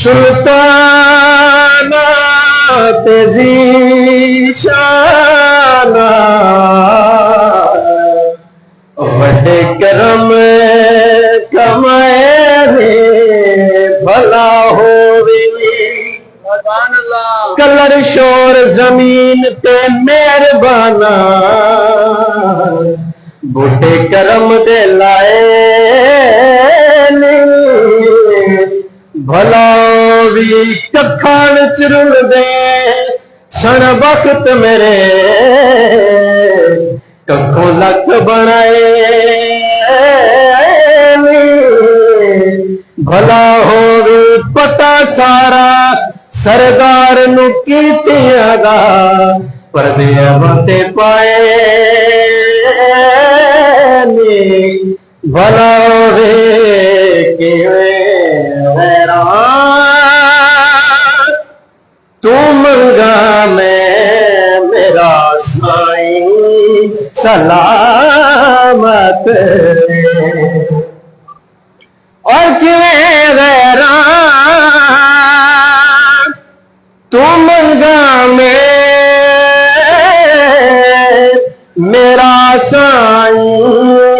سلطانہ تیزیشانہ وڈے کرم کمائے بھلا ہووی کلر شور زمین تے مہربانا بوٹے کرم دے لائے بھلا بھی ککھان چرن دے سن وقت میرے ککھوں لک بنائے بھلا ہو پتا سارا سردار نو کیتیاں دا پردے بتے پائے بھلا ہوئے تو منگا میں میرا سائیں سلامت اور غیران تو منگا میں میرا سائیں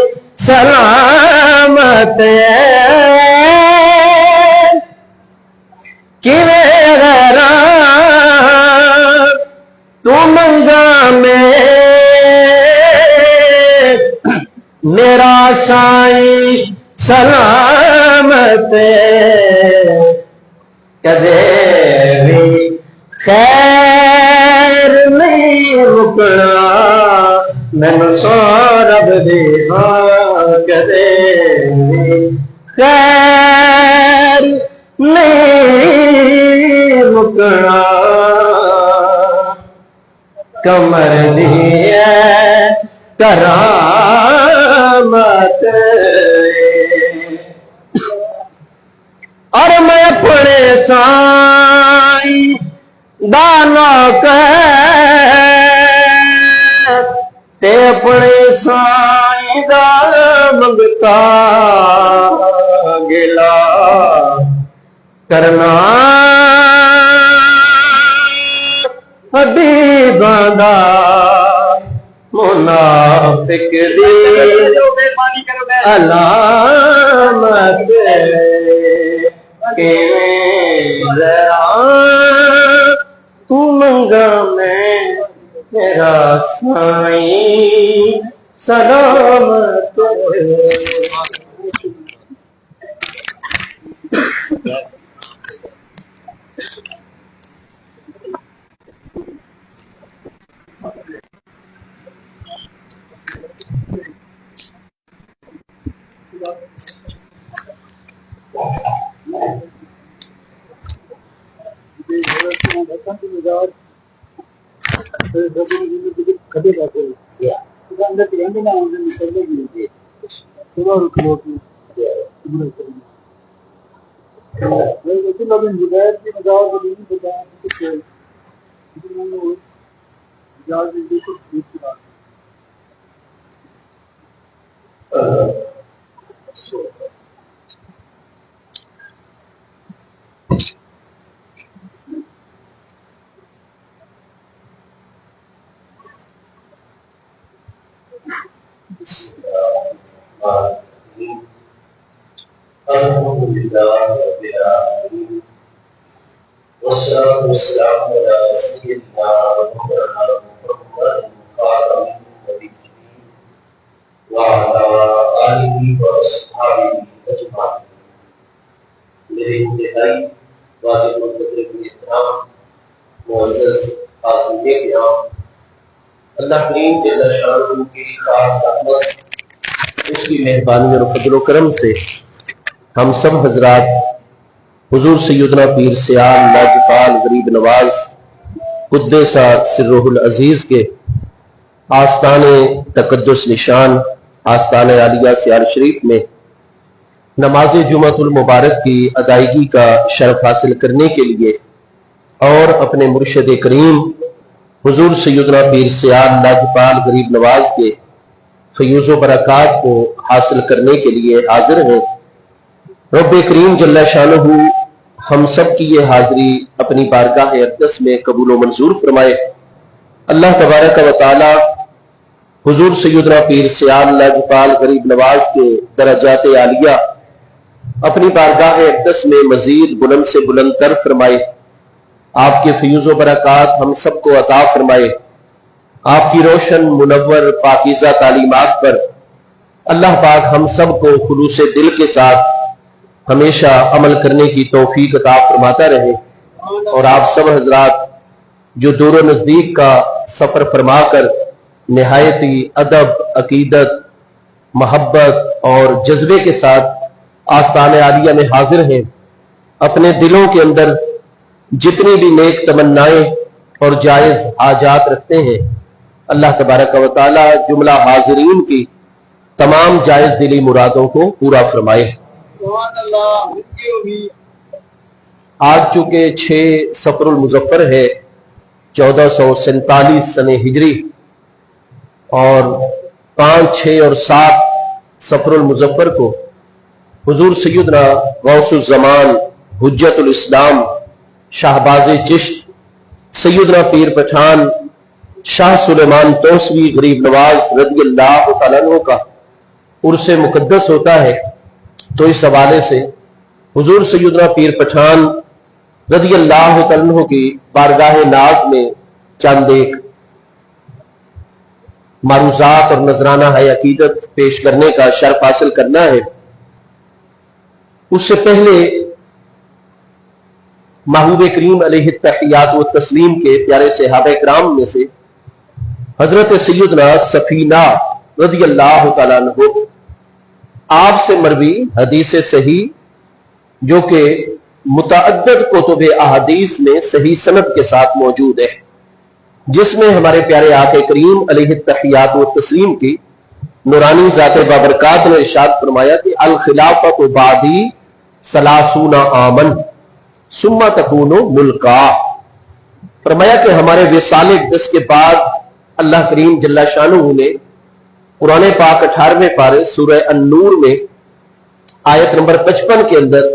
سلامت تو منگا میں میرا سائیں سلامت کدے بھی خیر نہیں رکنا میں سورب دیوا کدے بھی خیر نہیں رکنا کمر دیئے کرامت اور میں اپنے سائیں دانا تے اپنے سائیں دانا منگتا گلا کرنا حبیباں دا منافق دی علامت تو منگا میں میرا سائیں سلامت الحمدللہ رب العالمین والصلاة والسلام علی سیدنا مولانا محمد خاتم النبیین وعلی آلہ وصحبہ اجمعین۔ میرے انتہائی واجب القدر کی احترام معزز حاضرین کرام، اللہ کریم جل شانہ کی خاص رحمت، اس کی مہربانی اور فضل و کرم سے ہم سب حضرات حضور سیدنا پیر سیال لاجپال غریب نواز قدس سرہ العزیز کے آستان تقدس نشان آستان عالیہ سیال شریف میں نماز جمعۃ المبارک کی ادائیگی کا شرف حاصل کرنے کے لیے اور اپنے مرشد کریم حضور سیدنا پیر سیال لاجپال غریب نواز کے فیوز و برکات کو حاصل کرنے کے لیے حاضر ہیں۔ رب کریم جل شانہ ہم سب کی یہ حاضری اپنی بارگاہ اقدس میں قبول و منظور فرمائے۔ اللہ تبارک و تعالی حضور سیدنا پیر سیال لاجپال غریب نواز کے درجات عالیہ اپنی بارگاہ اقدس میں مزید بلند سے بلند تر فرمائے۔ آپ کے فیوز و برکات ہم سب کو عطا فرمائے۔ آپ کی روشن منور پاکیزہ تعلیمات پر اللہ پاک ہم سب کو خلوص دل کے ساتھ ہمیشہ عمل کرنے کی توفیق عطا فرماتا رہے، اور آپ سب حضرات جو دور و نزدیک کا سفر فرما کر نہایتی ادب، عقیدت، محبت اور جذبے کے ساتھ آستان عالیہ میں حاضر ہیں، اپنے دلوں کے اندر جتنی بھی نیک تمنائیں اور جائز حاجات رکھتے ہیں، اللہ تبارک و تعالی جملہ حاضرین کی تمام جائز دلی مرادوں کو پورا فرمائے۔ آج چونکہ 6 صفر المظفر ہے 1447 سنہ ہجری، اور 5، 6 اور 7 صفر المظفر کو حضور سیدنا غوث الزمان حجت الاسلام شہباز چشت سیدنا پیر پٹھان شاہ سلیمان توسوی غریب نواز رضی اللہ تعالیٰ عنہ کا عرس مقدس ہوتا ہے، تو اس حوالے سے حضور سیدنا پیر پٹھان رضی اللہ تعالیٰ عنہ کی بارگاہ ناز میں چند ایک معروضات اور نذرانہ ہے عقیدت پیش کرنے کا شرف حاصل کرنا ہے۔ اس سے پہلے محبوب کریم علیہ التحیات و تسلیم کے پیارے صحابہ کرام میں سے حضرت سیدنا سفینہ رضی اللہ تعالیٰ عنہ آپ سے مروی حدیث صحیح جو کہ متعدد کتب احادیث میں صحیح سند کے ساتھ موجود ہے، جس میں ہمارے پیارے آقا کریم علیہ التحیات و تسلیم کی نورانی ذات بابرکات نے ارشاد فرمایا کہ الخلافۃ بعدی 30 عامن ثم تکون ملکا۔ فرمایا کہ ہمارے وصال اقدس کے بعد اللہ کریم جل شانہ نے قرآن پاک 18ویں پارے سورہ النور میں آیت نمبر 55 کے اندر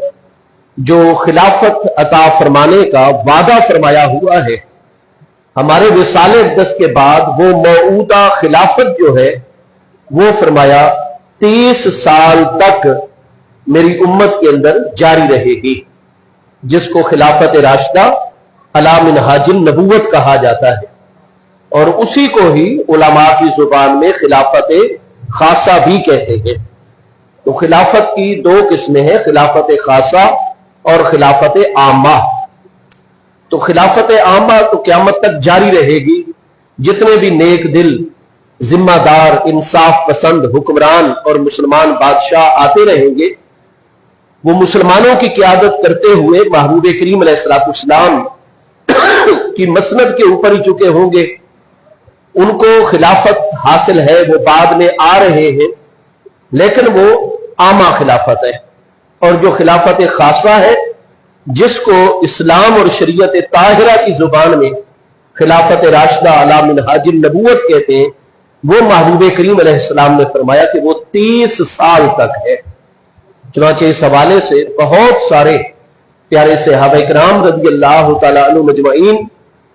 جو خلافت عطا فرمانے کا وعدہ فرمایا ہوا ہے، ہمارے وصال اقدس کے بعد وہ موعودہ خلافت جو ہے وہ فرمایا 30 سال تک میری امت کے اندر جاری رہے گی، جس کو خلافت راشدہ علی منہاج النبوت کہا جاتا ہے، اور اسی کو ہی علماء کی زبان میں خلافت خاصہ بھی کہتے ہیں۔ تو خلافت کی 2 قسمیں ہیں، خلافت خاصہ اور خلافت عامہ۔ تو خلافت عامہ تو قیامت تک جاری رہے گی، جتنے بھی نیک دل، ذمہ دار، انصاف پسند حکمران اور مسلمان بادشاہ آتے رہیں گے، وہ مسلمانوں کی قیادت کرتے ہوئے محبوب کریم علیہ السلام کی مسند کے اوپر ہی چکے ہوں گے، ان کو خلافت حاصل ہے، وہ بعد میں آ رہے ہیں، لیکن وہ عامہ خلافت ہے۔ اور جو خلافت خاصہ ہے، جس کو اسلام اور شریعت طاہرہ کی زبان میں خلافت راشدہ علی منہاج النبوت کہتے ہیں، وہ محبوب کریم علیہ السلام نے فرمایا کہ وہ 30 سال تک ہے۔ چنانچہ اس حوالے سے بہت سارے پیارے صحابہ کرام رضی اللہ تعالیٰ عنہ مجمعین،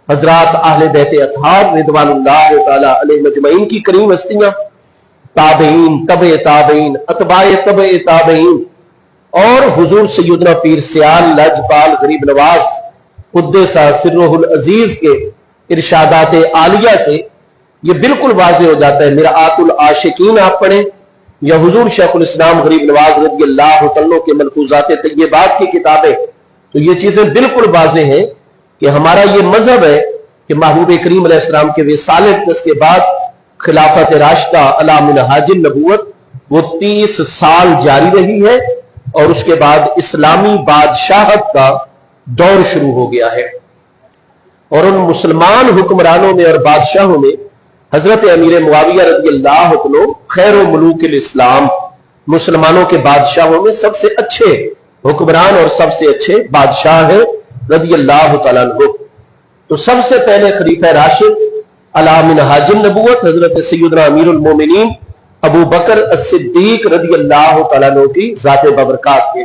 حضرات اہل بیت اطہار رضوان اللہ تعالیٰ علیہ مجمعین کی کریم ہستیاں، تابعین، تبع تابعین، اتباع تبع تابعین، اور حضور سیدنا پیر سیال لاجپال غریب نواز قدس سرہ العزیز کے ارشادات عالیہ سے یہ بالکل واضح ہو جاتا ہے۔ مرآت العاشقین آپ پڑھیں یا حضور شیخ الاسلام غریب نواز رضی اللہ عنہ کے ملفوظات طیبات کی کتابیں، تو یہ چیزیں بالکل واضح ہیں کہ ہمارا یہ مذہب ہے کہ محبوب کریم علیہ السلام کے وصال اقدس کے بعد خلافت راشدہ علی منہاج النبوت وہ 30 سال جاری رہی ہے، اور اس کے بعد اسلامی بادشاہت کا دور شروع ہو گیا ہے۔ اور ان مسلمان حکمرانوں میں اور بادشاہوں میں حضرت امیر معاویہ رضی اللہ عنہ خیر و ملوک الاسلام، مسلمانوں کے بادشاہوں میں سب سے اچھے حکمران اور سب سے اچھے بادشاہ ہیں رضی اللہ تعالیٰ عنہ۔ تو سب سے پہلے خلیفہ راشد علی منہاج النبوت حضرت سیدنا امیر المومنین ابو بکر الصدیق رضی اللہ تعالیٰ عنہ کی ذات بابرکات کے،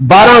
12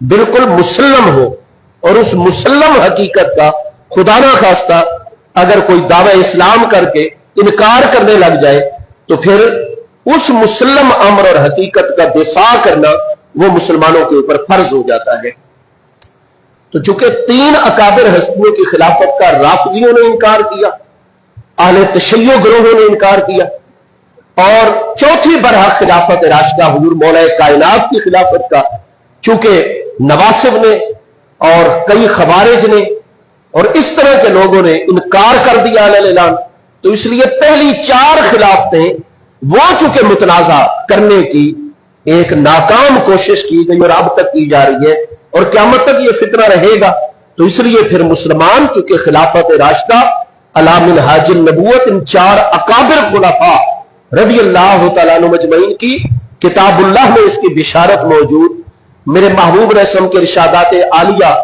بالکل مسلم ہو، اور اس مسلم حقیقت کا خدا نہ خواستہ اگر کوئی دعوی اسلام کر کے انکار کرنے لگ جائے تو پھر اس مسلم امر اور حقیقت کا دفاع کرنا وہ مسلمانوں کے اوپر فرض ہو جاتا ہے۔ تو چونکہ 3 اکابر ہستیوں کی خلافت کا رافضیوں نے انکار کیا، اہل تشیع گروہوں نے انکار کیا، اور چوتھی برحق خلافت راشدہ حضور مولا کائنات کی خلافت کا چونکہ نواسب نے اور کئی خوارج نے اور اس طرح کے لوگوں نے انکار کر دیا علی الاعلان، تو اس لیے پہلی 4 خلافتیں وہ چونکہ متنازع کرنے کی ایک ناکام کوشش کی گئی اور اب تک کی جا رہی ہے اور قیامت تک یہ فتنہ رہے گا، تو اس لیے پھر مسلمان چونکہ خلافت راشدہ علی منہاج النبوت ان 4 اکابر خلفاء رضی اللہ تعالیٰ عنہ مجمعین کی کتاب اللہ میں اس کی بشارت موجود، میرے محبوب رسم کے ارشادات عالیہ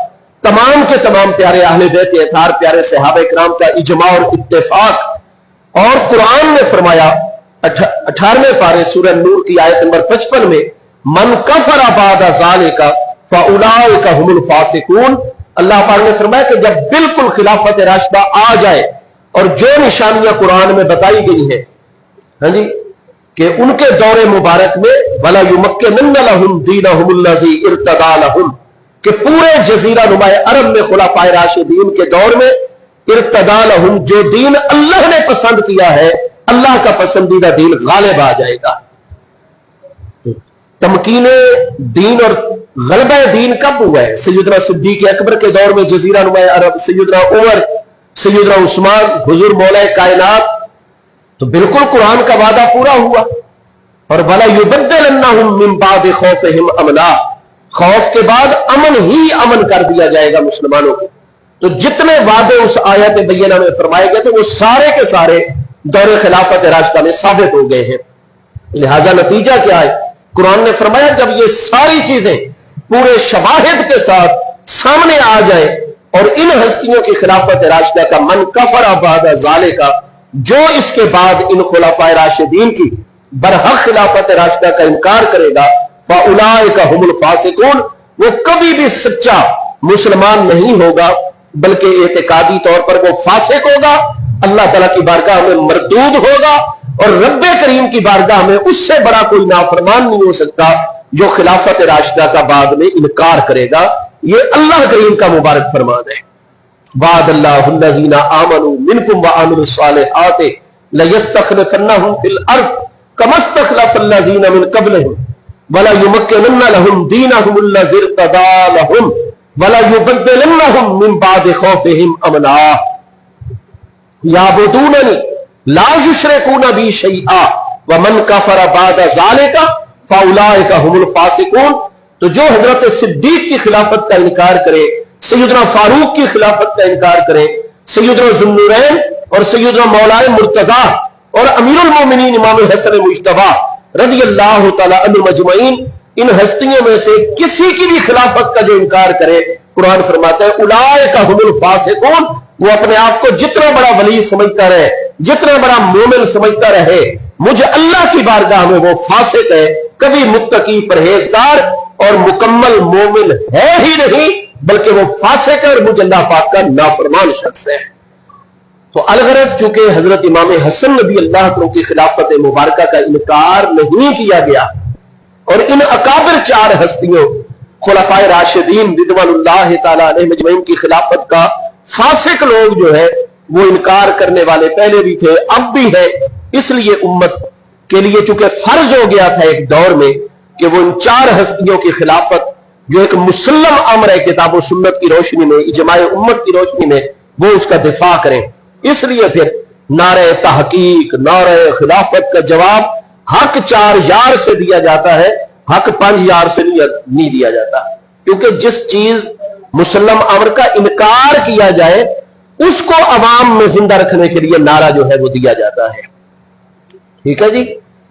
تمام کے تمام پیارے اہل بیت اطہار پیارے صحابہ کرام کا اجماع اور اتفاق، اور قرآن نے فرمایا 18ویں پارے سورہ نور کی آیت نمبر 55 میں من کفر بعد ذالک فاولئک هم الفاسقون، اللہ پاک نے فرمایا کہ جب بالکل خلافت راشدہ آ جائے اور جو نشانیاں قرآن میں بتائی گئی ہیں، ہاں جی، کہ ان کے دور مبارک میں وَلَا يُمَكِّنَنَّ لَهُمْ دِينَهُمُ الَّذِي ارْتَضَىٰ لَهُمْ، کہ پورے جزیرہ نما عرب میں خلفائے راشدین کے دور میں ارتضیٰ لہم، جو دین اللہ نے پسند کیا ہے، اللہ کا پسندیدہ دین غالب آ جائے گا۔ تمکین دین اور غلبہ دین کب ہوا ہے؟ سیدنا صدیق اکبر کے دور میں جزیرہ نما عرب، سیدنا عمر، سیدنا عثمان، حضور مولا کائنات، تو بالکل قرآن کا وعدہ پورا ہوا۔ اور وَلَا يُبَدِّلَنَّهُم مِّن بَعْدِ خَوْفِهِمْ أَمْنًا، خوف کے بعد امن ہی امن کر دیا جائے گا مسلمانوں کو۔ تو جتنے وعدے اس آیت بینہ میں فرمائے گئے تھے وہ سارے کے سارے دور خلافت راشدہ میں ثابت ہو گئے ہیں۔ لہذا نتیجہ کیا ہے؟ قرآن نے فرمایا جب یہ ساری چیزیں پورے شواہد کے ساتھ سامنے آ جائیں اور ان ہستیوں کی خلافت راشدہ کا من کفر بعد ذالک، جو اس کے بعد ان خلفائے راشدین کی برحق خلافت راشدہ کا انکار کرے گا، فَأُولَئِكَ هُمُ الْفَاسِقُونَ، وہ کبھی بھی سچا مسلمان نہیں ہوگا بلکہ اعتقادی طور پر وہ فاسق ہوگا، اللہ تعالیٰ کی بارگاہ میں مردود ہوگا، اور رب کریم کی بارگاہ میں اس سے بڑا کوئی نافرمان نہیں ہو سکتا جو خلافت راشدہ کا بعد میں انکار کرے گا۔ یہ اللہ کریم کا مبارک فرمان ہے۔ وعد اللہ الذین آمنوا منکم وعملوا الصالحات لیستخلفنہم فی الارض کما استخلف الذین من قبلہم ولا یمکنن لهم دینہم الذی ارتضیٰ لہم ولا یبدلنہم من بعد خوفہم امنا یعبدوننی لا یشرکون بی شیئا ومن کفر بعد ذالک فاولئک هم الفاسقون۔ تو جو حضرت صدیق کی خلافت کا انکار کرے، سیدنا فاروق کی خلافت کا انکار کرے، سیدنا ذوالنورین اور سیدنا مولا مرتضیٰ اور امیر المومنین امام حسن مجتبی رضی اللہ تعالی عنہ مجمعین، ان ہستیوں میں سے کسی کی بھی خلافت کا جو انکار کرے، قرآن فرماتا ہے اولئک هم الفاسقون، وہ اپنے آپ کو جتنا بڑا ولی سمجھتا رہے، جتنا بڑا مومن سمجھتا رہے، مجھے اللہ کی بارگاہ میں وہ فاسق ہے، کبھی متقی پرہیزگار اور مکمل مومن ہے ہی نہیں، بلکہ وہ فاسق ہے اور مجھے اللہ پاک کا نافرمان شخص ہے۔ تو الغرض چونکہ حضرت امام حسن نبی اللہ عنہ کی خلافت مبارکہ کا انکار نہیں کیا گیا، اور ان اکابر 4 ہستیوں خلفائے راشدین رضوان اللہ تعالی علیہ مجمعین کی خلافت کا فاسق لوگ جو ہے وہ انکار کرنے والے پہلے بھی تھے، اب بھی ہے، اس لیے امت کے لیے چونکہ فرض ہو گیا تھا ایک دور میں کہ وہ ان 4 ہستیوں کی خلافت جو ایک مسلم امر ہے کتاب و سنت کی روشنی میں، اجماع امت کی روشنی میں، وہ اس کا دفاع کریں۔ اس لیے پھر نعرہ تحقیق، نعرہ خلافت کا جواب حق 4 یار سے دیا جاتا ہے، حق 5 یار سے نہیں دیا جاتا، کیونکہ جس چیز مسلم امر کا انکار کیا جائے اس کو عوام میں زندہ رکھنے کے لیے نعرہ جو ہے وہ دیا جاتا ہے۔ ٹھیک ہے جی،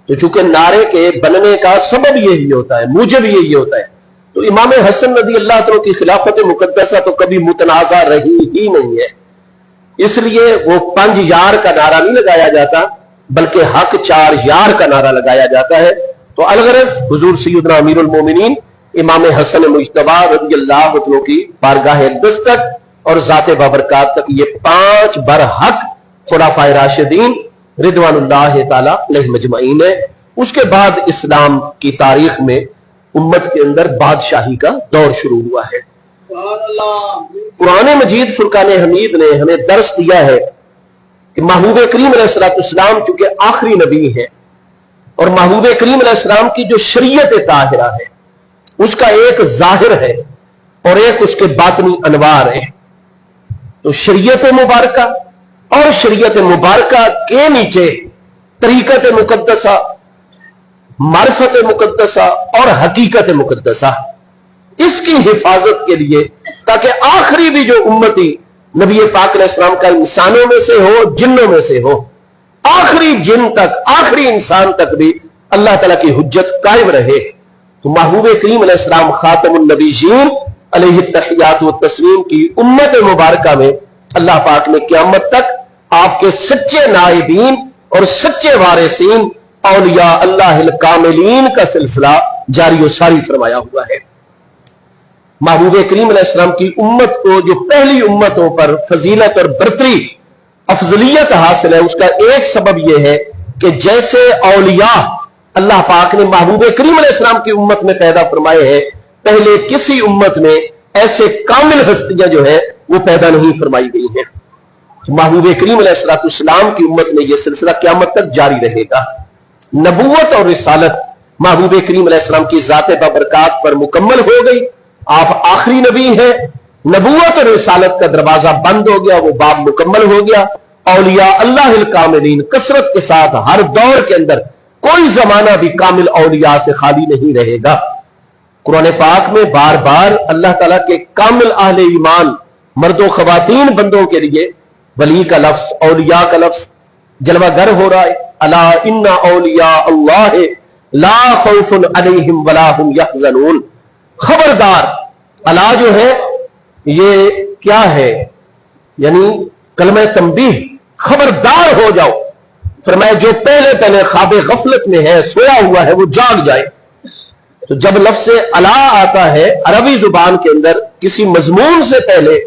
تو چونکہ نعرے کے بننے کا سبب یہی ہوتا ہے، موجب یہی ہوتا ہے، تو امام حسن رضی اللہ عنہ کی خلافت مقدسہ تو کبھی متنازع رہی ہی نہیں ہے، اس لیے وہ 5 یار کا نعرہ نہیں لگایا جاتا بلکہ حق 4 یار کا نعرہ لگایا جاتا ہے۔ تو الغرض حضور سیدنا امیر المومنین امام حسن مجتبی رضی اللہ عنہ کی بارگاہ اقدس تک اور ذات بابرکات تک یہ 5 برحق خلفائے راشدین رضوان اللہ تعالی علیہ مجمعین ہے۔ اس کے بعد اسلام کی تاریخ میں امت کے اندر بادشاہی کا دور شروع ہوا ہے۔ قرآن مجید فرقان حمید نے ہمیں درس دیا ہے کہ محبوب کریم علیہ السلام چونکہ آخری نبی ہے اور محبوب کریم علیہ السلام کی جو شریعت طاہرہ ہے اس کا ایک ظاہر ہے اور ایک اس کے باطنی انوار ہے۔ تو شریعت مبارکہ اور شریعت مبارکہ کے نیچے طریقت مقدسہ، معرفت مقدسہ اور حقیقت مقدسہ، اس کی حفاظت کے لیے تاکہ آخری بھی جو امتی نبی پاک علیہ السلام کا انسانوں میں سے ہو، جنوں میں سے ہو، آخری جن تک، آخری انسان تک بھی اللہ تعالیٰ کی حجت قائم رہے، تو محبوب کریم علیہ السلام خاتم النبیین علیہ التحیات والتسلیم کی امت مبارکہ میں اللہ پاک نے قیامت تک آپ کے سچے نائبین اور سچے وارثین اولیاء اللہ الکاملین کا سلسلہ جاری و ساری فرمایا ہوا ہے۔ محبوب کریم علیہ السلام کی امت کو جو پہلی امتوں پر فضیلت اور برتری افضلیت حاصل ہے، اس کا ایک سبب یہ ہے کہ جیسے اولیاء اللہ پاک نے محبوب کریم علیہ السلام کی امت میں پیدا فرمائے ہیں، پہلے کسی امت میں ایسے کامل ہستیاں جو ہے وہ پیدا نہیں فرمائی گئی ہیں۔ محبوب کریم علیہ السلام کی امت میں یہ سلسلہ قیامت تک جاری رہے گا۔ نبوت اور رسالت محبوب کریم علیہ السلام کی ذات بابرکات پر مکمل ہو گئی، آپ آخری نبی ہیں۔ نبوت اور رسالت کا دروازہ بند ہو گیا، وہ باب مکمل ہو گیا۔ اولیاء اللہ الکاملین کثرت کے ساتھ ہر دور کے اندر کوئی زمانہ بھی کامل اولیاء سے خالی نہیں رہے گا۔ قرآن پاک میں بار بار اللہ تعالیٰ کے کامل اہل ایمان مرد و خواتین بندوں کے لیے ولی کا لفظ، اولیاء کا لفظ جلوہ گر ہو رہا ہے۔ الا ان اولیاء اللہ لا خوف علیہم ولا هم یحزنون، خبردار، الا جو ہے یہ کیا ہے، یعنی کلمہ تنبیہ، خبردار ہو جاؤ۔ فرمایا جو پہلے خواب غفلت میں ہے، سویا ہوا ہے، وہ جاگ جائے۔ تو جب لفظ الا آتا ہے عربی زبان کے اندر کسی مضمون سے پہلے،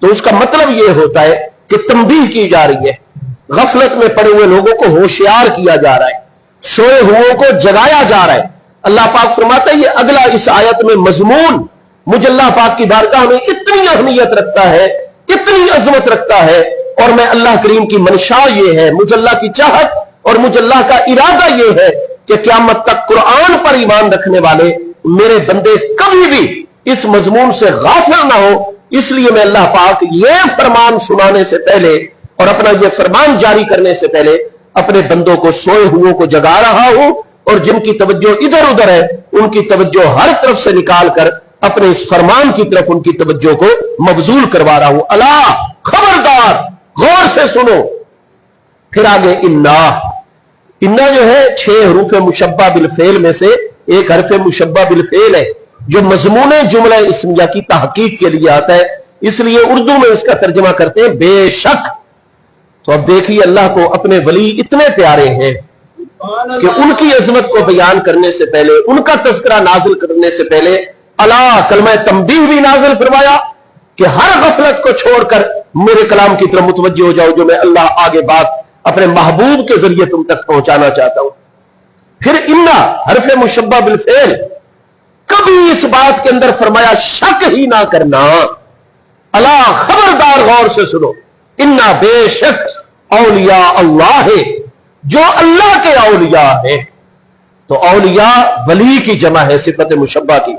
تو اس کا مطلب یہ ہوتا ہے کہ تنبیہ کی جا رہی ہے، غفلت میں پڑے ہوئے لوگوں کو ہوشیار کیا جا رہا ہے، سوئے ہوئے کو جگایا جا رہا ہے۔ اللہ پاک فرماتا ہے یہ اگلا اس آیت میں مضمون مجھ اللہ پاک کی بارگاہ میں اتنی اہمیت رکھتا ہے، اتنی عظمت رکھتا ہے، اور میں اللہ کریم کی منشا یہ ہے، مجھ اللہ کی چاہت اور مجھ اللہ کا ارادہ یہ ہے کہ قیامت تک قرآن پر ایمان رکھنے والے میرے بندے کبھی بھی اس مضمون سے غافل نہ ہو۔ اس لیے میں اللہ پاک یہ فرمان سنانے سے پہلے اور اپنا یہ فرمان جاری کرنے سے پہلے اپنے بندوں کو سوئے ہوئے کو جگا رہا ہوں، اور جن کی توجہ ادھر ادھر ہے ان کی توجہ ہر طرف سے نکال کر اپنے اس فرمان کی طرف ان کی توجہ کو مبذول کروا رہا ہوں۔ الا، خبردار، غور سے سنو۔ پھر آگے انا جو ہے 6 حروف مشبہ بالفعل میں سے ایک حرف مشبہ بالفعل ہے جو مضمون جملہ اسمیہ کی تحقیق کے لیے آتا ہے، اس لیے اردو میں اس کا ترجمہ کرتے ہیں بے شک۔ تو اب دیکھیے اللہ کو اپنے ولی اتنے پیارے ہیں کہ ان کی عظمت کو بیان کرنے سے پہلے، ان کا تذکرہ نازل کرنے سے پہلے الا کلمہ تنبیہ بھی نازل فرمایا کہ ہر غفلت کو چھوڑ کر میرے کلام کی طرف متوجہ ہو جاؤ جو میں اللہ آگے بات اپنے محبوب کے ذریعے تم تک پہنچانا چاہتا ہوں۔ پھر انا حرف مشبہ بالفعل، کبھی اس بات کے اندر فرمایا شک ہی نہ کرنا، الا خبردار غور سے سنو، انا بے شک اولیاء اللہ ہے، جو اللہ کے اولیاء ہیں۔ تو اولیاء ولی کی جمع ہے، صفت مشبہ کی،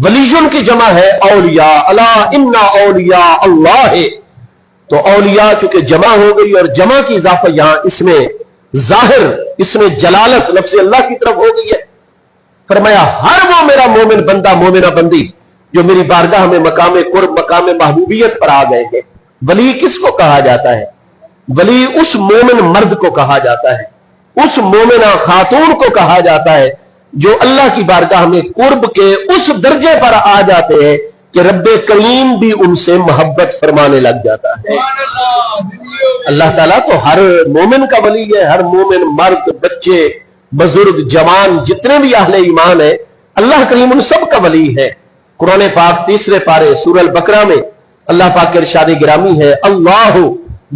ولیجن کی جمع ہے اولیاء، الا انا اولیاء اللہ ہے۔ تو اولیاء چونکہ جمع ہو گئی اور جمع کی اضافہ یہاں اس میں ظاہر، اس میں جلالت لفظ اللہ کی طرف ہو گئی ہے۔ فرمایا ہر وہ میرا مومن بندہ، مومنہ بندی جو میری بارگاہ میں مقام قرب، مقام محبوبیت پر آ گئے ہیں۔ ولی کس کو کہا جاتا ہے؟ ولی اس مومن مرد کو کہا جاتا ہے، اس مومنہ خاتون کو کہا جاتا ہے جو اللہ کی بارگاہ میں قرب کے اس درجے پر آ جاتے ہیں کہ رب کریم بھی ان سے محبت فرمانے لگ جاتا ہے۔ اللہ تعالیٰ تو ہر مومن کا ولی ہے، ہر مومن مرد، بچے، بزرگ، جوان، جتنے بھی اہل ایمان ہیں، اللہ کریم ان سب کا ولی ہے۔ قرآن پاک تیسرے پارے سورہ البقرہ میں اللہ پاک کے ارشاد گرامی ہے، اللہ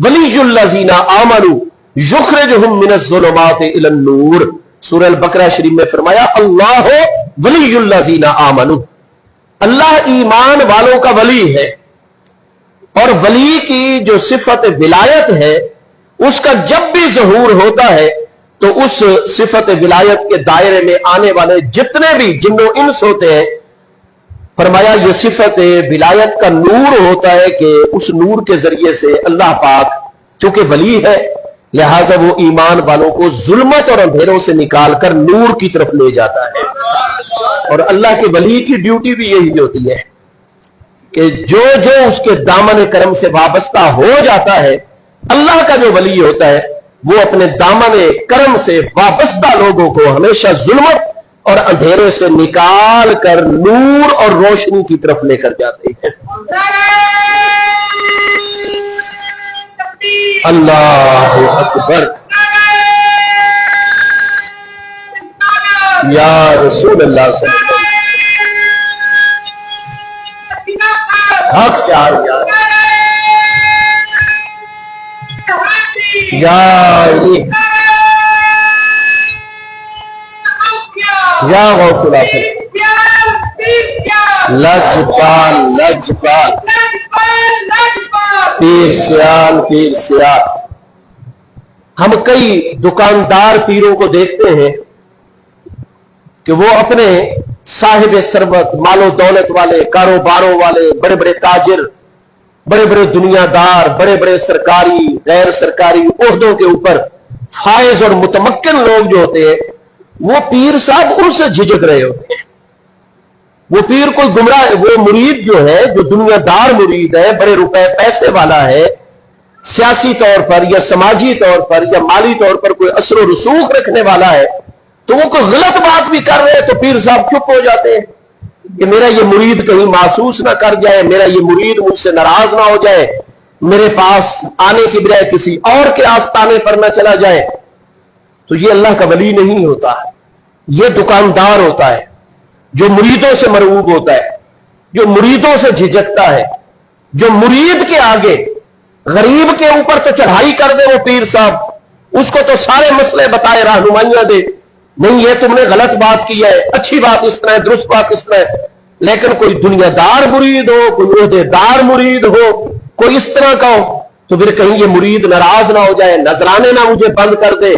ولی الذین آمنوا یخرجہم من الظلمات الی النور۔ سورہ البقرہ شریف میں فرمایا اللہ ولی الذین آمنوا، اللہ ایمان والوں کا ولی ہے۔ اور ولی کی جو صفت ولایت ہے اس کا جب بھی ظہور ہوتا ہے تو اس صفت ولایت کے دائرے میں آنے والے جتنے بھی جن و انس ہوتے ہیں، فرمایا یہ صفت ولایت کا نور ہوتا ہے کہ اس نور کے ذریعے سے اللہ پاک چونکہ ولی ہے لہذا وہ ایمان والوں کو ظلمت اور اندھیروں سے نکال کر نور کی طرف لے جاتا ہے۔ اور اللہ کے ولی کی ڈیوٹی بھی یہی ہوتی ہے کہ جو جو اس کے دامن کرم سے وابستہ ہو جاتا ہے، اللہ کا جو ولی ہوتا ہے وہ اپنے دامن کرم سے وابستہ لوگوں کو ہمیشہ ظلمت اور اندھیرے سے نکال کر نور اور روشنی کی طرف لے کر جاتے ہیں۔ اللہ اکبر، یا رسول اللہ صلی اللہ علیہ وسلم، حق چاہیے یا غوث اللہ، لجپال لجپال، پیر سیال پیر سیال۔ ہم کئی دکاندار پیروں کو دیکھتے ہیں کہ وہ اپنے صاحب ثروت، مال و دولت والے، کاروباروں والے، بڑے بڑے تاجر، بڑے بڑے دنیا دار، بڑے بڑے سرکاری غیر سرکاری عہدوں کے اوپر فائز اور متمکن لوگ جو ہوتے ہیں وہ پیر صاحب ان سے جھجک رہے ہوتے ہیں۔ وہ پیر کوئی گمراہ، وہ مرید جو ہے جو دنیا دار مرید ہے، بڑے روپے پیسے والا ہے، سیاسی طور پر یا سماجی طور پر یا مالی طور پر کوئی اثر و رسوخ رکھنے والا ہے، تو وہ کوئی غلط بات بھی کر رہے تو پیر صاحب چپ ہو جاتے ہیں کہ میرا یہ مرید کہیں محسوس نہ کر جائے، میرا یہ مرید مجھ سے ناراض نہ ہو جائے، میرے پاس آنے کی بجائے کسی اور کے آستانے پر نہ چلا جائے۔ تو یہ اللہ کا ولی نہیں ہوتا، یہ دکاندار ہوتا ہے جو مریدوں سے مرعوب ہوتا ہے، جو مریدوں سے جھجکتا ہے، جو مرید کے آگے غریب کے اوپر تو چڑھائی کر دے وہ پیر صاحب، اس کو تو سارے مسئلے بتائے، رہنمائیاں دے، نہیں یہ تم نے غلط بات کی ہے، اچھی بات اس طرح ہے، درست بات اس طرح ہے۔ لیکن کوئی دنیا دار مرید ہو، کوئی عہدے دار مرید ہو، کوئی اس طرح کا ہو تو پھر کہیں یہ مرید ناراض نہ ہو جائے، نذرانے نہ مجھے بند کر دے،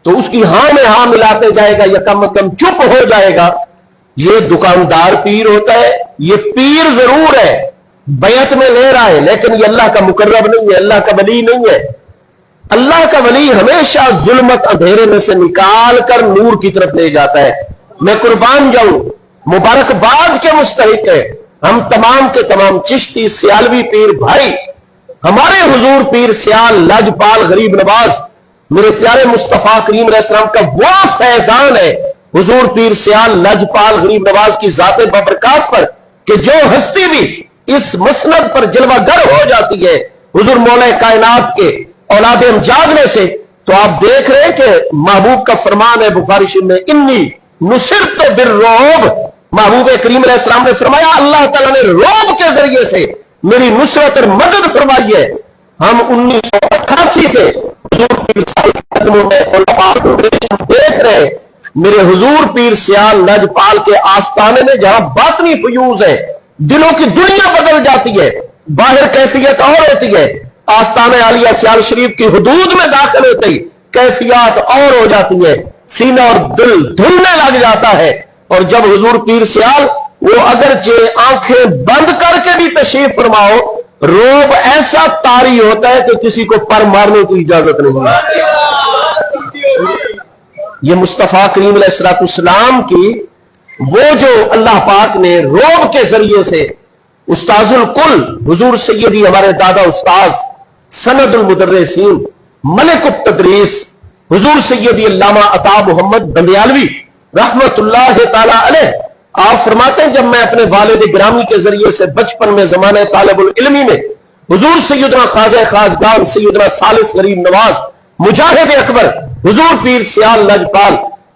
تو اس کی ہاں میں ہاں ملاتے جائے گا یا کم از کم چپ ہو جائے گا۔ یہ دکاندار پیر ہوتا ہے، یہ پیر ضرور ہے، بیعت میں لے رہا ہے، لیکن یہ اللہ کا مقرب نہیں ہے، اللہ کا ولی نہیں ہے۔ اللہ کا ولی ہمیشہ ظلمت اندھیرے میں سے نکال کر نور کی طرف لے جاتا ہے۔ میں قربان جاؤں، مبارکباد کے مستحق ہے ہم تمام کے تمام چشتی سیالوی پیر بھائی، ہمارے حضور پیر سیال لاجپال غریب نواز میرے پیارے مصطفیٰ کریم علیہ السلام کا وہ فیضان ہے حضور پیر سیال لاجپال غریب نواز کی ذات ببرکات پر کہ جو ہستی بھی اس مسند پر جلوہ گر ہو جاتی ہے حضور مولا کائنات کے اولاد امجاد میں سے، تو آپ دیکھ رہے ہیں کہ محبوب کا فرمان ہے بخاری شریف میں، انی نصرت بالرعب، محبوب کریم علیہ السلام نے فرمایا اللہ تعالیٰ نے رعب کے ذریعے سے میری نصرت اور مدد فرمائی ہے۔ ہم 1988 سے حضور پیر سیال کے قدموں میں دیکھ رہے ہیں، میرے حضور پیر سیال لاجپال کے آستانے میں جہاں باطنی فیوز ہے، دلوں کی دنیا بدل جاتی ہے، باہر کیفیت اور ہوتی ہے، آستانہ عالیہ سیال شریف کی حدود میں داخل ہوتے ہی کیفیات اور ہو جاتی ہے، سینہ اور دل دھلنے لگ جاتا ہے۔ اور جب حضور پیر سیال وہ اگرچہ آنکھیں بند کر کے بھی تشریف فرماؤ، روب ایسا طاری ہوتا ہے کہ کسی کو پر مارنے کی اجازت نہیں ہے۔ یہ مصطفیٰ کریم علیہ السلام کی وہ جو اللہ پاک نے روب کے ذریعے سے استاذ الکل حضور سیدی ہمارے دادا استاذ سند المدرسین ملک التدریس حضور سیدی علامہ عطا محمد بندیالوی رحمت اللہ تعالی علیہ، آپ فرماتے ہیں جب میں اپنے والد گرامی کے ذریعے سے بچپن میں زمانہ طالب العلمی میں حضور سیدنا خواجہ خواجگان سیدنا ثالث غریب نواز مجاہد اکبر حضور پیر سیال لاجپال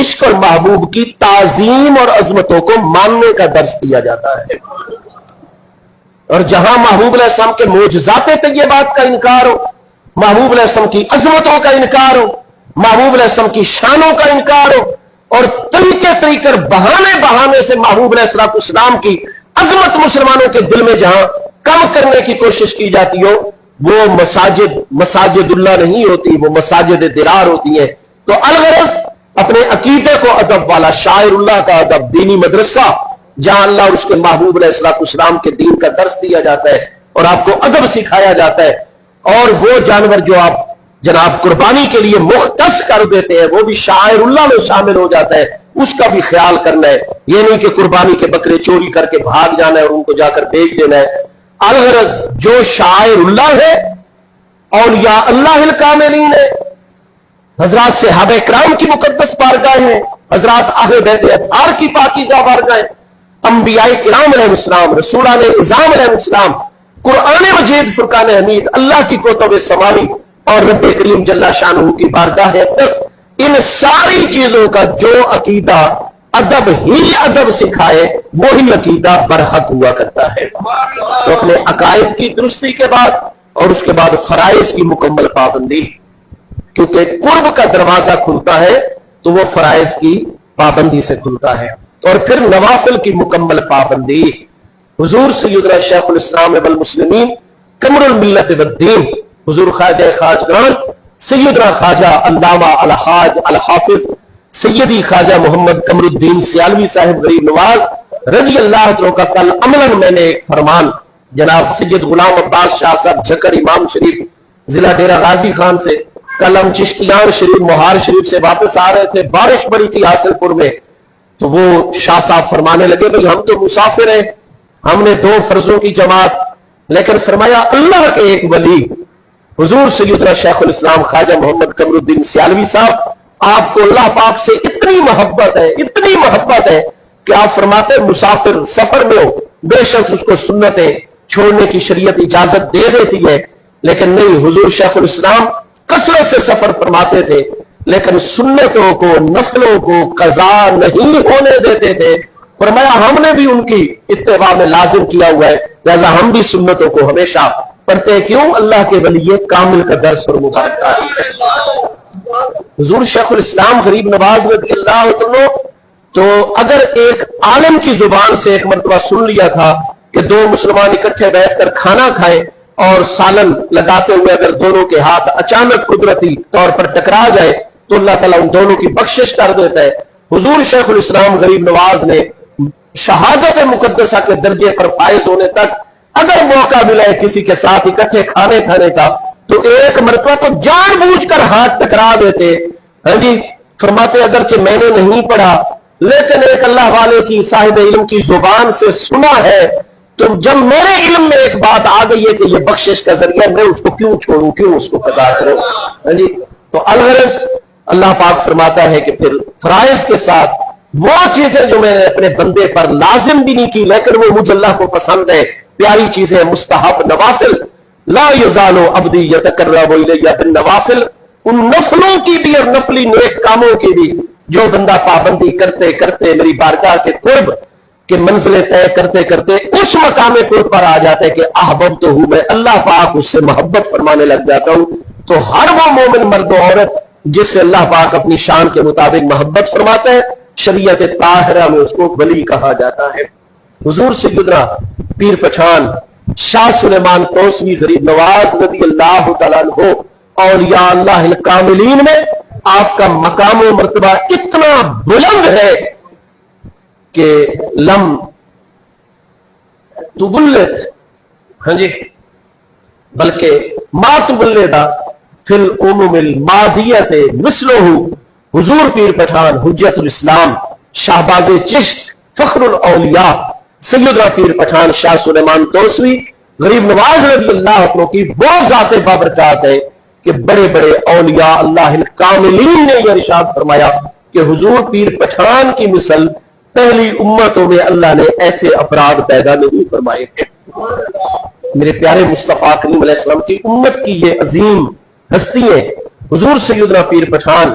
عشق اور محبوب کی تعظیم اور عظمتوں کو ماننے کا درس دیا جاتا ہے۔ اور جہاں محبوب علیہ السلام کے معجزات طیبات کا انکار ہو، محبوب علیہ السلام کی عظمتوں کا انکار ہو، محبوب علیہ السلام کی شانوں کا انکار ہو، اور طریقے بہانے سے محبوب علیہ السلام کی عظمت مسلمانوں کے دل میں جہاں کم کرنے کی کوشش کی جاتی ہو، وہ مساجد اللہ نہیں ہوتی، وہ مساجد درار ہوتی ہیں۔ تو الغرض اپنے عقیدے کو ادب والا، شاعر اللہ کا ادب، دینی مدرسہ جہاں اللہ اور اس کے محبوب علیہ السلام کے دین کا درس دیا جاتا ہے اور آپ کو ادب سکھایا جاتا ہے، اور وہ جانور جو آپ جناب قربانی کے لیے مختص کر دیتے ہیں وہ بھی شاعر اللہ میں شامل ہو جاتا ہے، اس کا بھی خیال کرنا ہے۔ یہ نہیں کہ قربانی کے بکرے چوری کر کے بھاگ جانا ہے اور ان کو جا کر بیچ دینا ہے۔ الغرض جو شاعر اللہ ہے، اولیاء اللہ الکاملین ہے، حضرات صحابہ کرام کی مقدس بارگاہ ہیں، حضرات اہل بیت اطہار کی پاکیزہ بارگاہ، انبیاء کرام علیہ السلام، رسولان اعظام علیہ السلام، قرآن مجید، فرقان حمید، اللہ کی کتب سماوی اور رب کریم جل شانہ کی بارگاہ ہے۔ ان ساری چیزوں کا جو عقیدہ ادب ہی ادب سکھائے وہی عقیدہ برحق ہوا کرتا ہے۔ تو اپنے عقائد کی درستی کے بعد اور اس کے بعد فرائض کی مکمل پابندی، کیونکہ قرب کا دروازہ کھلتا ہے تو وہ فرائض کی پابندی سے کھلتا ہے، اور پھر نوافل کی مکمل پابندی۔ حضور سیدنا شیخ الاسلام والمسلمین قمر الملت والدین حضور خواجہ خواجگان سیدنا خواجہ علامہ الحاج الحافظ سیدی خواجہ محمد قمر الدین سیالوی صاحب غریب نواز رضی اللہ عنہ کا کل عملاً میں نے ایک فرمان جناب سید غلام عباس شاہ صاحب جھکر امام شریف ضلع ڈیرہ غازی خان سے، کل ہم چشتیان شریف مہار شریف سے واپس آ رہے تھے، بارش بڑی تھی حاصل پور میں، تو وہ شاہ صاحب فرمانے لگے بھئی ہم تو مسافر ہیں، ہم نے 2 فرضوں کی جماعت، لیکن فرمایا اللہ کے ایک ولی حضور سیدنا شیخ الاسلام خواجہ محمد قمر الدین سیالوی صاحب، آپ کو اللہ پاک سے اتنی محبت ہے کہ آپ فرماتے ہیں مسافر سفر میں ہو، بے شک اس کو سنتیں چھوڑنے کی شریعت اجازت دے دیتی ہے، لیکن نہیں، حضور شیخ الاسلام کثرت سے سفر فرماتے تھے لیکن سنتوں کو، نفلوں کو قضا نہیں ہونے دیتے تھے۔ فرمایا ہم نے بھی ان کی اتباع میں لازم کیا ہوا ہے، لہذا ہم بھی سنتوں کو ہمیشہ پڑھتے ہیں۔ کیوں؟ اللہ کے ولی کامل کا درس اور مبارکات ہے۔ حضور شیخ الاسلام غریب نواز رضی اللہ عنہ تو اگر ایک عالم کی زبان سے ایک مرتبہ سن لیا تھا کہ 2 مسلمان اکٹھے بیٹھ کر کھانا کھائیں اور سالن لگاتے ہوئے اگر دونوں کے ہاتھ اچانک قدرتی طور پر ٹکرا جائے تو اللہ تعالیٰ ان دونوں کی بخشش کر دیتا ہے۔ حضور شیخ الاسلام غریب نواز نے شہادت مقدسہ کے درجے پر فائز ہونے تک اگر موقع ملا ہے کسی کے ساتھ اکٹھے کھانے کھانے کا تو ایک مرتبہ تو جان بوجھ کر ہاتھ ٹکرا دیتے۔ ہاں جی، فرماتے اگرچہ میں نے نہیں پڑھا لیکن ایک اللہ والے کی صاحب علم کی زبان سے سنا ہے، تو جب میرے علم میں ایک بات آ گئی ہے کہ یہ بخشش کا ذریعہ، میں اس کو کیوں چھوڑوں، کیوں اس کو قضا کروں۔ ہاں جی، تو الغرض اللہ پاک فرماتا ہے کہ پھر فرائض کے ساتھ وہ چیزیں جو میں نے اپنے بندے پر لازم بھی نہیں کی لیکن وہ مجھ اللہ کو پسند ہے، پیاری چیزیں، مستحب نوافل، لا یزال عبدی یتقرب الی بالنوافل، ان نفلوں کی بھی اور نفلی نیک کاموں کی بھی جو بندہ پابندی کرتے کرتے میری بارگاہ کے قرب کے منزلیں طے کرتے کرتے اس مقام قرب پر آ جاتا ہے کہ احببتہ ہوں، میں اللہ پاک اس سے محبت فرمانے لگ جاتا ہوں۔ تو ہر وہ مومن مرد و عورت جس سے اللہ پاک اپنی شان کے مطابق محبت فرماتا ہے، شریعت طاہرہ میں اس کو ولی کہا جاتا ہے۔ حضور سیدنا پیر پٹھان شاہ سلیمان توسوی غریب نواز رضی اللہ تعالیٰ عنہ اولیاء اللہ الکاملین میں آپ کا مقام و مرتبہ اتنا بلند ہے کہ لم تبلت، ہاں جی، بلکہ ما تبلدہ فی الامم الماضیت مثلہ، حضور پیر پٹھان حجت الاسلام شہباز چشت فخر الاولیاء سیدنا پیر پٹھان شاہ سلیمان توسوی غریب نواز رضی اللہ عنہ کی وہ ذات بابرکات ہے کہ بڑے بڑے اولیاء اللہ الکاملین نے یہ ارشاد فرمایا کہ حضور پیر پٹھان کی مثل پہلی امتوں میں اللہ نے ایسے افراد پیدا نہیں فرمائے تھے۔ میرے پیارے مصطفیٰ کریم علیہ السلام کی امت کی یہ عظیم ہستیاں حضور سیدنا پیر پٹھان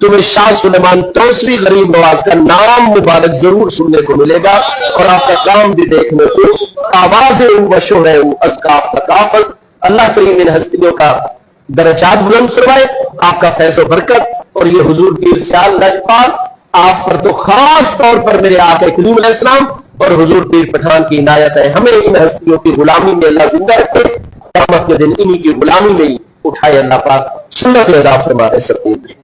تمہیں شاہ سلیمان توسری غریب نواز کا نام مبارک ضرور سننے کو ملے گا اور آپ کا کام بھی دیکھنے کو آوازیں وشو ہے ازکاف کا کافظ اللہ کریم ان ہستیوں کا درجات بلند فرمائے آپ کا فیض و برکت اور یہ حضور پیر سیال لجپال آپ پر تو خاص طور پر میرے آقا کریم علیہ السلام اور حضور پیر پٹھان کی عنایت ہے ہمیں ان ہستیوں کی غلامی میں اللہ زندہ رکھے قیامت کے دن انہی کی غلامی میں ہی اٹھائے اللہ پاک سنت ادا فرما رہے سکتے